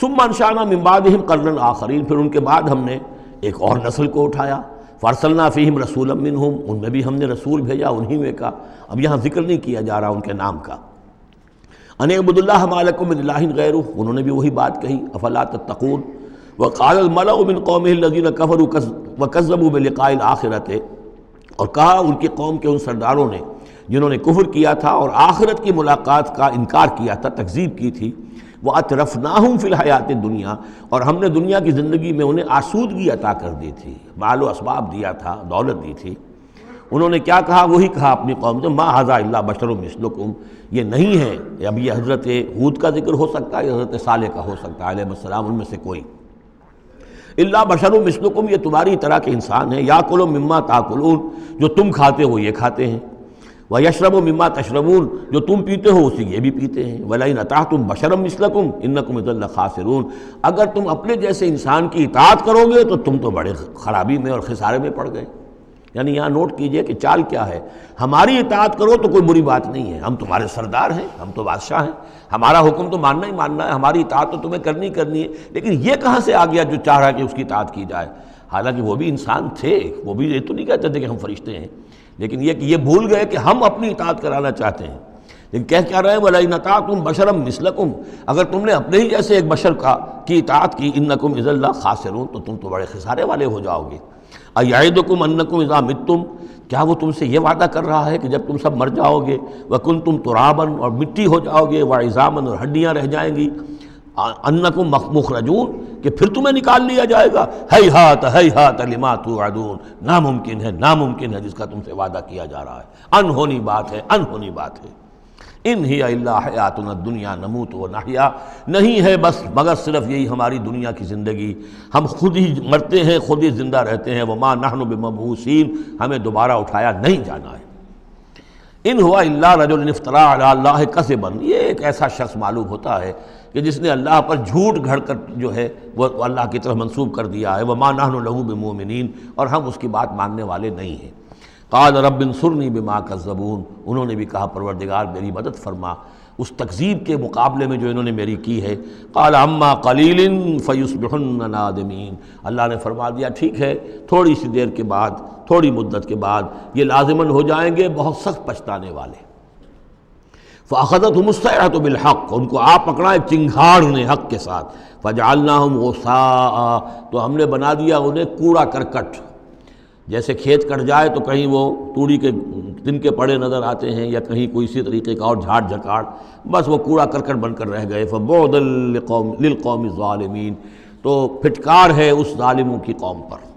ثم انشأنا من بعدهم قرنا آخرین، پھر ان کے بعد ہم نے ایک اور نسل کو اٹھایا، فارسلنا فیہم رسولا منہم، ان میں بھی ہم نے رسول بھیجا انہی میں کا، اب یہاں ذکر نہیں کیا جا رہا ان کے نام کا، ان اعبدوا اللہ ما لکم من الہ غیرہ، انہوں نے بھی وہی بات کہی، افلا تتقون، وقال الملأ من قومه الذین کفروا وکذبوا بلقاء الآخرۃ، اور کہا ان کی قوم کے ان سرداروں نے جنہوں نے کفر کیا تھا اور آخرت کی ملاقات کا انکار کیا تھا، تکذیب کی تھی، وَأَتْرَفْنَاهُمْ فِي الْحَيَاةِ الدُّنْيَا، اور ہم نے دنیا کی زندگی میں انہیں آسودگی عطا کر دی تھی، مال و اسباب دیا تھا، دولت دی تھی، انہوں نے کیا کہا؟ وہی کہا اپنی قوم سے، مَا هَذَا إِلَّا بَشَرٌ مِثْلُكُمْ، یہ نہیں ہے، اب یہ حضرت ہود کا ذکر ہو سکتا ہے، حضرت صالح کا ہو سکتا ہے علیہ السلام، ان میں سے کوئی، الا بشر مثلکم، یہ تمہاری طرح کے انسان ہیں، یاکل مما تاکلون، جو تم کھاتے ہو یہ کھاتے ہیں، ویشرب مما تشربون، جو تم پیتے ہو اسی یہ بھی پیتے ہیں، ولئن اطعتم بشرا مثلکم انکم اذا لخاسرون، اگر تم اپنے جیسے انسان کی اطاعت کرو گے تو تم تو بڑے خرابی میں اور خسارے میں پڑ گئے۔ یعنی یہاں نوٹ کیجئے کہ چال کیا ہے، ہماری اطاعت کرو تو کوئی بری بات نہیں ہے، ہم تمہارے سردار ہیں، ہم تو بادشاہ ہیں، ہمارا حکم تو ماننا ہی ماننا ہے، ہماری اطاعت تو تمہیں کرنی کرنی ہے، لیکن یہ کہاں سے آ گیا جو چاہ رہا کہ اس کی اطاعت کی جائے؟ حالانکہ وہ بھی انسان تھے، وہ بھی یہ تو نہیں کہتے تھے کہ ہم فرشتے ہیں، لیکن یہ کہ یہ بھول گئے کہ ہم اپنی اطاعت کرانا چاہتے ہیں، لیکن کہہ کیا رہے ہیں وَلَئِنْ أَطَعْتُمْ بَشَرًا مِثْلَكُمْ، اگر تم نے اپنے ہی جیسے ایک بشر کی اطاعت کی، إِنَّكُمْ إِذًا لَخَاسِرُونَ، تو تم تو بڑے خسارے والے ہو جاؤ گے۔ أَيَعِدُكُمْ أَنَّكُمْ إِذَا مِتُّمْ، کیا وہ تم سے یہ وعدہ کر رہا ہے کہ جب تم سب مر جاؤ گے، وَكُنْتُمْ تُرَابًا، اور مٹی ہو جاؤ گے، وَعِظَامًا، اور ہڈیاں رہ جائیں گی، أَنَّكُمْ مُخْرَجُونَ، کہ پھر تمہیں نکال لیا جائے گا، ہیہات ہیہات لما توعدون، ناممکن ہے ناممکن ہے جس کا تم سے وعدہ کیا جا رہا ہے، انہونی بات ہے انہونی بات ہے۔ ان ہی الا حیاتنا الدنیا نموت و نحیا، نہیں ہے بس مگر صرف یہی ہماری دنیا کی زندگی، ہم خود ہی مرتے ہیں خود ہی زندہ رہتے ہیں، وما نحن بمبعوثین، ہمیں دوبارہ اٹھایا نہیں جانا ہے۔ ان ہوا الا رجل افترى علی اللہ کذبا، یہ ایک ایسا شخص معلوم ہوتا ہے کہ جس نے اللہ پر جھوٹ گھڑ کر جو ہے وہ اللہ کی طرف منسوب کر دیا ہے، وما نحن له بمؤمنین، اور ہم اس کی بات ماننے والے نہیں ہیں۔ قال رب انصرنی بما کذبون، انہوں نے بھی کہا پروردگار میری مدد فرما اس تکذیب کے مقابلے میں جو انہوں نے میری کی ہے۔ قال اما قلیل فیصبحن نادمین، اللہ نے فرما دیا ٹھیک ہے تھوڑی سی دیر کے بعد، تھوڑی مدت کے بعد یہ لازماً ہو جائیں گے بہت سخت پچھتانے والے۔ فاخذتهم الصیحۃ بالحق، ان کو آ پکڑا ایک چنگھاڑ نے حق کے ساتھ، فجعلناہم غثاء، تو ہم نے بنا دیا انہیں کوڑا کرکٹ، جیسے کھیت کٹ جائے تو کہیں وہ توڑی کے تنکے پڑے نظر آتے ہیں یا کہیں کوئی اسی طریقے کا اور جھاڑ جھکاڑ، بس وہ کوڑا کرکٹ بن کر رہ گئے۔ فبعدا للقوم الظالمین، تو پھٹکار ہے اس ظالموں کی قوم پر۔